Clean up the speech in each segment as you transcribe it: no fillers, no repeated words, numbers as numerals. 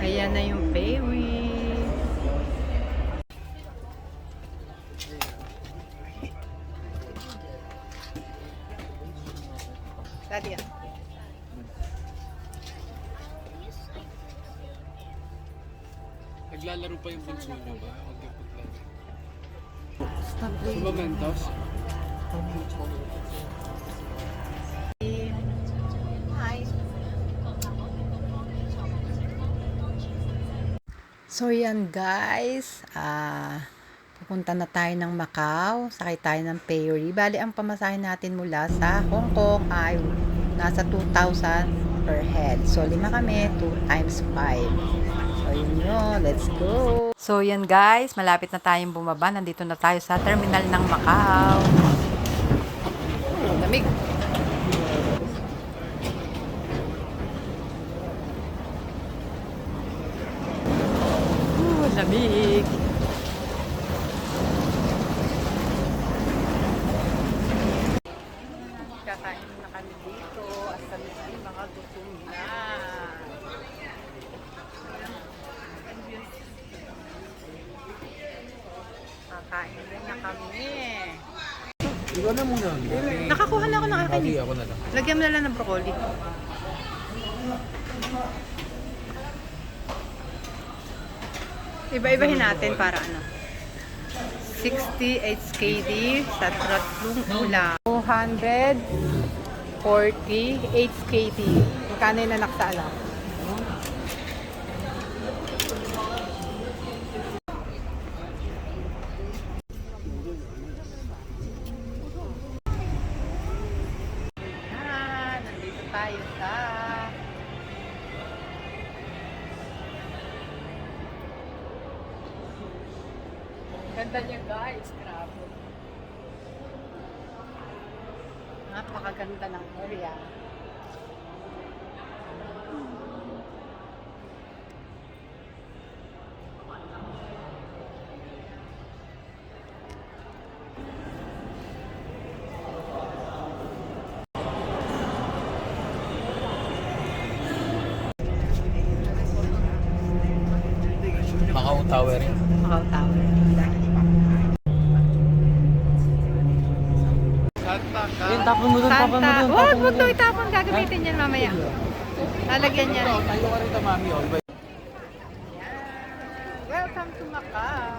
Ayan na yung ferry. Daddy yan. Naglalaro pa yung bunso nyo ba? Huwag yung paglaro. Stop Sa Momentos? So yan guys, pupunta na tayo ng Macau, sakay tayo ng ferry. Bali ang pamasahe natin mula sa Hong Kong ay nasa 2,000 per head. So 5 kami, 2 times 5. So yun yun, let's go. So yan guys, malapit na tayong bumaba. Nandito na tayo sa terminal ng Macau. Lamig. Lamig. Kakain na kami dito at kami ay mga gutom na. Kakain na niya kami. Ikaw na muna. Nakakuha na ako ng akin. Okay, ako na lang. Lagyan mo na lang ng broccoli. Iba-ibahin natin para ano. 68 KD sa tatlong ulam. 248 KD. Magkano yung nanak sa alam? Nandito tayo sa ganda niya guys, grabe. Napakaganda ng area. Macau Tower. Macau Tower. Yung tapon mo doon, tapon mo doon. Huwag mo ito itapon. Gagamitin yan mamaya. Lalagyan yan. Tayo ka rin ito, mami. Welcome to Macau.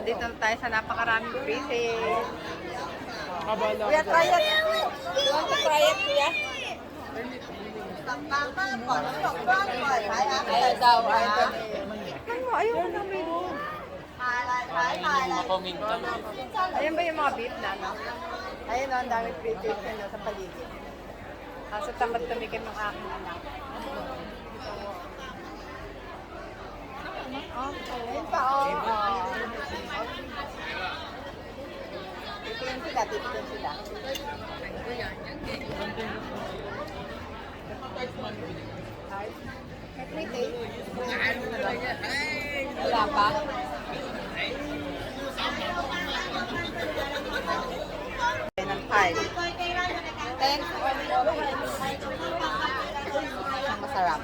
Dito na tayo sa napakaraming princess. Kuya, try it. You want to try it, kuya? Ayaw daw. Ayaw na may. Ayan ba yung mga beef na, no? Ayun, ang daming princess na sa paligid. Kaso tamad tumikim ng aking anak. Ayun pa, titigyan sila, titigyan sila. Wala pa? Ng 5. Thanks. Masarap.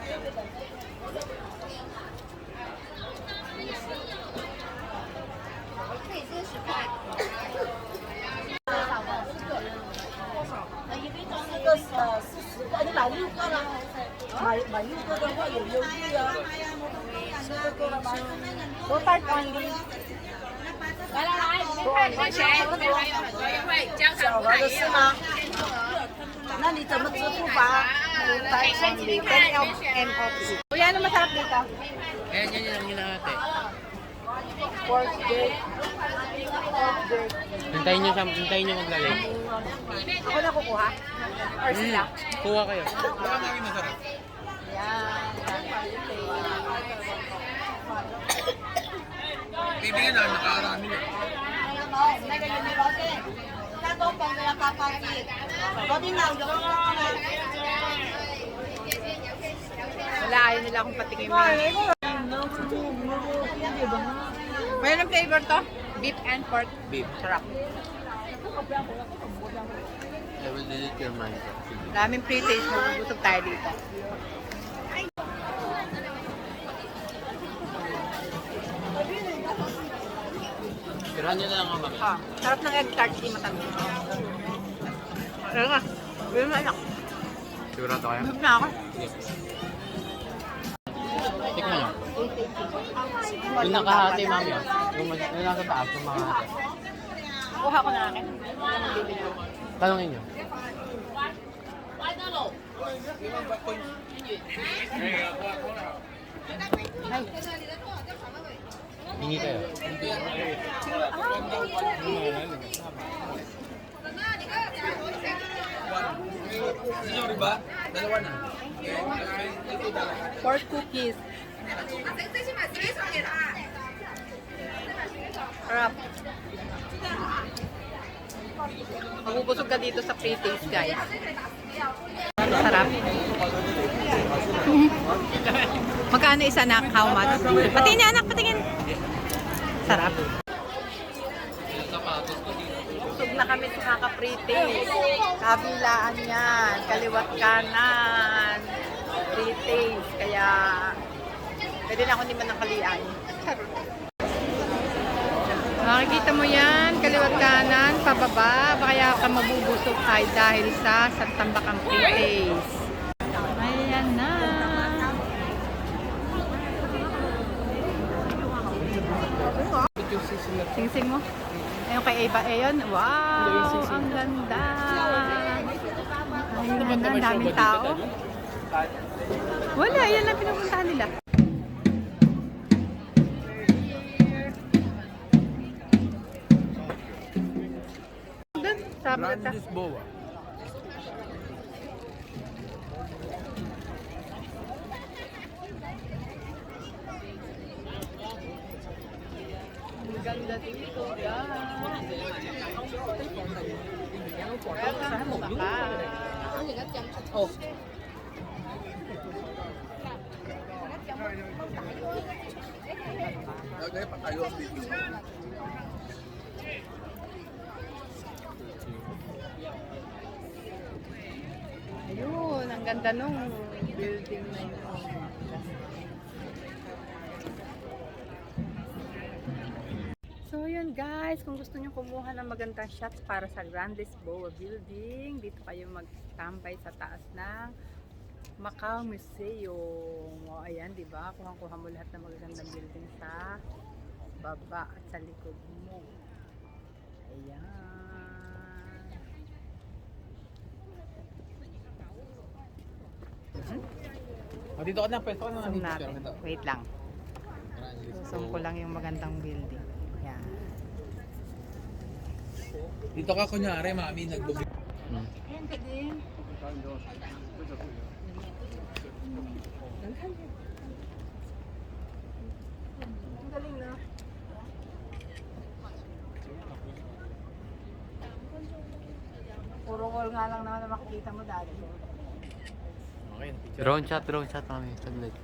Go part only. 是吗？那你怎么支付吧？ Part only. 10 off. Kuya, ano masarap dito? Ayan, yan ang hinahati. Pork jerk. Pork jerk. Hintayin nyo maglalay. Ako na kukuha? Or sila? Kuha kayo. Yan. Bibigyan na, nakakarami na. Wala, ayaw nila nila akong patikim. May anong flavor to? Beef and pork. Beef. Sarap. I will delete your mind. Daming pre-taste. Magbubusog tayo dito. Tirahan nyo na lang ako, mami. Ah, sarap ng egg tart. Di matamis. Ayun nga. Ayun nga anak. Sigurado kayo? Busog na ako. Tikman nyo. Yung nakahati, mami. Yung nasa taas, yung mga hati. Kuha ko na akin. Tanongin nyo. Ay. Hingi kayo. Pork cookies. Sarap. Mabubusog ka dito sa pre-taste, guys. Sarap. Magkano isa, anak? How much? Patingin, anak, patingin. Sarap. Busog na kami sa kaka-pre-taste. Kabilaan yan. Kaliwat kanan. Pre-taste. Kaya, pwede na ako hindi man nakalian. Makikita mo yan, kaliwat kanan, pababa, kaya ka mabubusog ay dahil sa Santambakang pre-taste. Ayan na. Sing-sing mo. Ayun kay Eva, ayun. Wow, ang ganda. Ayun na, daming tao. Wala, yan lang pinupuntahan nila. Doon, sabi kita. Boa. Ang ganda dito, guys. Welcome to Macau. Oh. Ayun, ang ganda nung building na yun. So yun guys, kung gusto nyo kumuha ng magandang shots para sa Grand Lisboa Building, dito kayo mag-tambay sa taas ng Macau Museum. O ayan, di ba? Kuha mo lahat ng magagandang building sa baba at sa likod mo. Ayan. Dito ka na, pwesto ka na. Zoom natin. Wait lang. Zoom ko lang yung magandang building. Yan. Dito ka kunyari, mami, nagbubi. Ayan ka din. Ang galing na. Puro wall nga lang naman na makikita mo dati. Drone shot, mami. Saglit.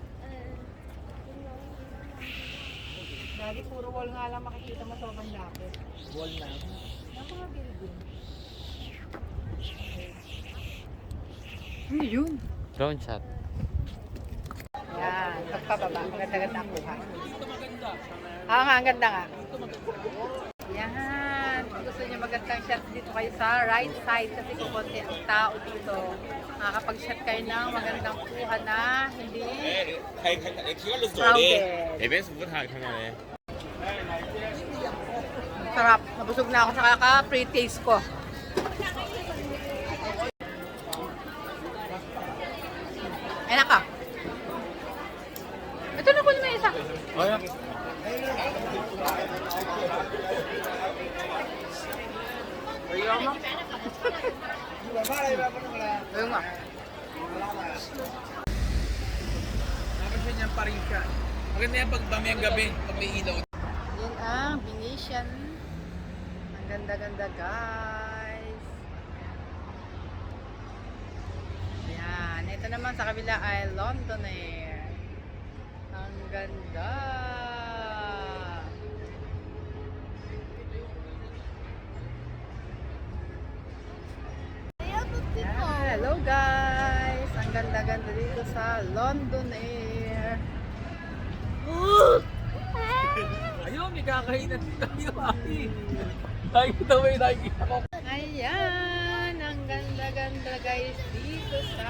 Dati puro wall nga lang makikita mo sobrang lapit. Wall na. Ako nga building. Ano yun? Drone shot. Yan, pagpababa. Ang ganda-ganda ang kuha. Ah, nga, ang ganda nga. Yan. Kung gusto niyo magandang shot dito kayo sa right side kasi kukunti ang tao dito. Makakapag-shot kayo ng magandang kuha na hindi crowded. Sarap. Nabusog na ako sa kaka-pre-taste ko. Enak ka. Ito na kunin mo isa. Oh, yeah. Ayun nga. Nakasya niyan pa rin siya. Maganda yan pag mamayang gabi, pag may ilaw. Yan ang Venetian. Ang ganda-ganda guys. Yan. Ito naman sa kabila ay Londonair. ganda. Hello guys! Ang ganda-ganda dito sa London Air. Ayun, may kakainan tayo, Aki. Nakikita mo yung nakikita ko. Ayan! Ang ganda-ganda guys dito sa...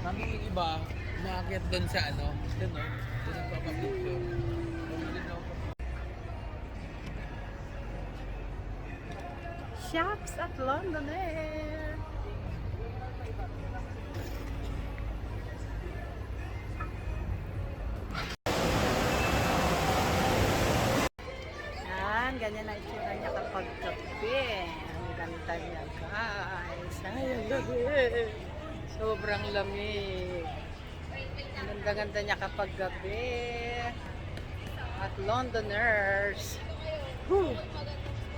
Kami yung iba, umakyat doon sa ano, doon no? Doon ang papapicture. Shops at London Air. Yan, ganyan na itsura niya kapag gabi. Ang ganda niya guys. Ay, ang gabi. Sobrang lamig. Ang ganda-ganda niya kapag gabi. At Londoners. Whew.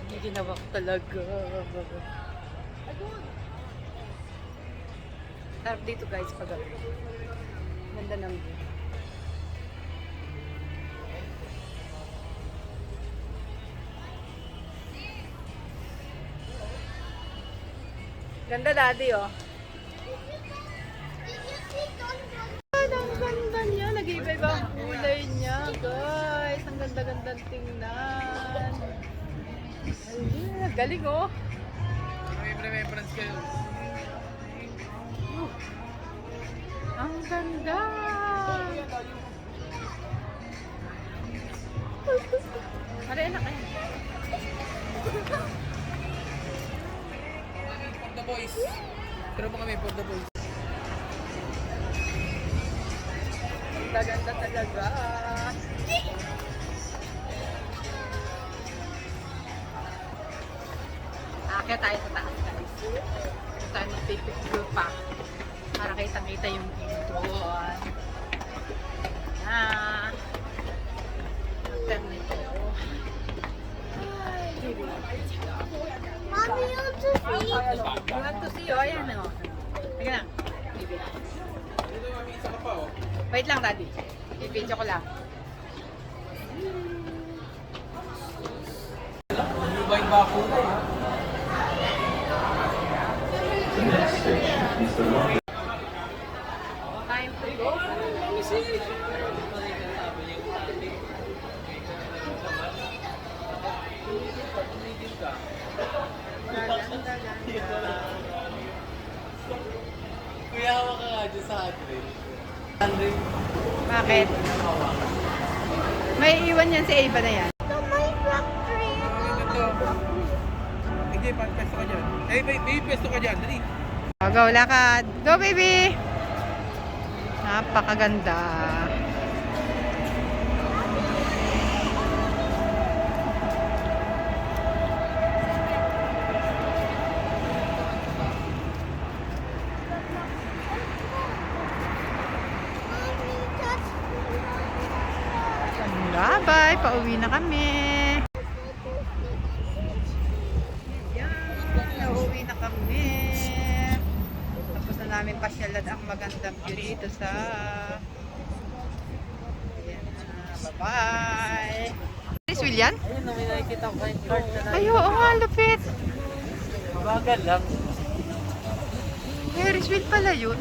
Hindi ginawa ko talaga. Sarap dito guys pag gabi. Ganda ng view. Ganda daddy oh. Ang ganda niya. Nag-iiba-iba ang kulay niya guys. Ang ganda-ganda tingnan. Ayun, galing oh. May remembrance kayo. Ang ganda. Aray na kayo. For the boys. Pero mo kami for the boys. Ang ganda talaga. Akit tayo sa taas guys. Ito tayo mag-picture pa. Para kitang-kita yung view doon. Ang ganda nito. Mommy, you want to see? You want to see? Oh, ayan o. Sige lang. Dito mami, isa ka pa oh. Wait lang, daddy. I-video ko lang. Ano ba yung bako na eh? Time to go. Kuya, hawak ka nga dyan sa handrail. Bakit? May iwan yan si Ava na yan. The Minecraft tree. Ito. Hindi, pesto ka dyan. Eh, baby, pesto ka dyan. Dali. Oh, go, lakad. Go, baby! Napakaganda. Bye-bye. Pauwi na kami. Yan. Nauwi na kami. Tapos na namin pasyalan ang magandang view dito sa... Ayan na. Bye-bye. Is William? Ayun, may nakikita ko yung card na Ay, oo nga, lupit. Bagal lang. Ferris wheel pala yun.